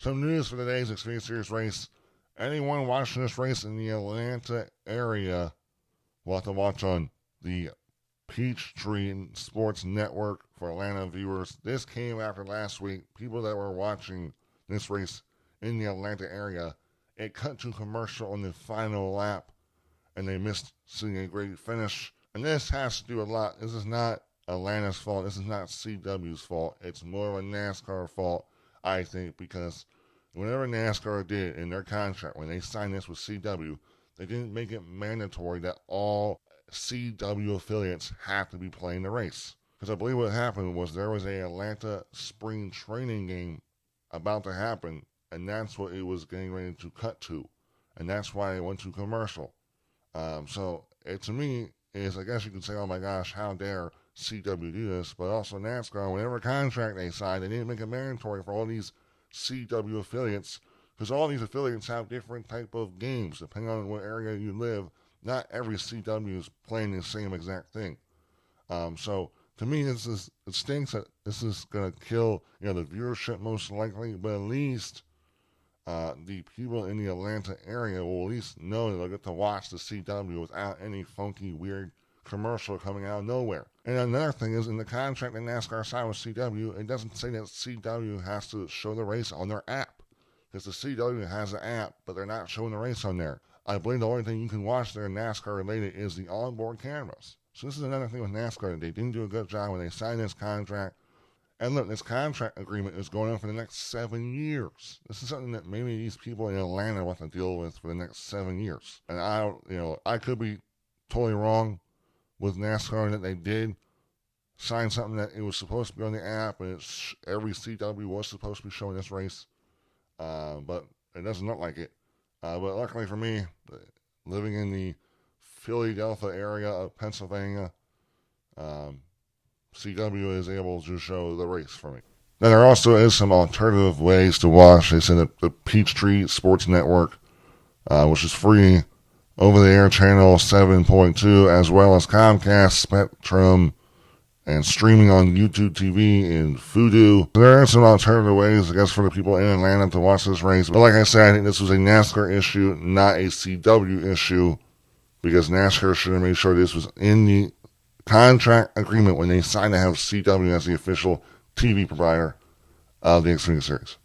Some news for today's Xfinty Series race. Anyone watching this race in the Atlanta area will have to watch on the Peachtree Sports Network for Atlanta viewers. This came after last week. People that were watching this race in the Atlanta area, it cut to commercial on the final lap, and they missed seeing a great finish. And this has to do a lot. This is not Atlanta's fault. This is not CW's fault. It's more of a NASCAR fault, I think, because whenever NASCAR did in their contract, when they signed this with CW, they didn't make it mandatory that all CW affiliates have to be playing the race. Because I believe what happened was there was a Atlanta spring training game about to happen, and that's what it was getting ready to cut to. And that's why it went to commercial. So it, to me, is, I guess you could say, oh my gosh, how dare CW do this? But also NASCAR, whatever contract they signed, they didn't make it mandatory for all these CW affiliates, because all these affiliates have different type of games depending on what area you live. Not every CW is playing the same exact thing. So to me, it stinks that this is going to kill the viewership most likely, but at least the people in the Atlanta area will at least know that they'll get to watch the CW without any funky, weird commercial coming out of nowhere. And another thing is, in the contract that NASCAR signed with CW, it doesn't say that CW has to show the race on their app. Because the CW has an app, but they're not showing the race on there. I believe the only thing you can watch there NASCAR related is the onboard cameras. So this is another thing with NASCAR that they didn't do a good job when they signed this contract. And look, this contract agreement is going on for the next 7 years. This is something that maybe these people in Atlanta want to deal with for the next 7 years. And I could be totally wrong with NASCAR that they did sign something that it was supposed to be on the app, and every CW was supposed to be showing this race. But it doesn't look like it. But luckily for me, living in the Philadelphia area of Pennsylvania, CW is able to show the race for me. Now, there also is some alternative ways to watch. They said the Peachtree Sports Network, which is free, over-the-air channel 7.2, as well as Comcast, Spectrum, and streaming on YouTube TV and Vudu. There are some alternative ways, I guess, for the people in Atlanta to watch this race. But like I said, I think this was a NASCAR issue, not a CW issue, because NASCAR should have made sure this was in the contract agreement when they signed to have CW as the official TV provider of the Xfinity Series.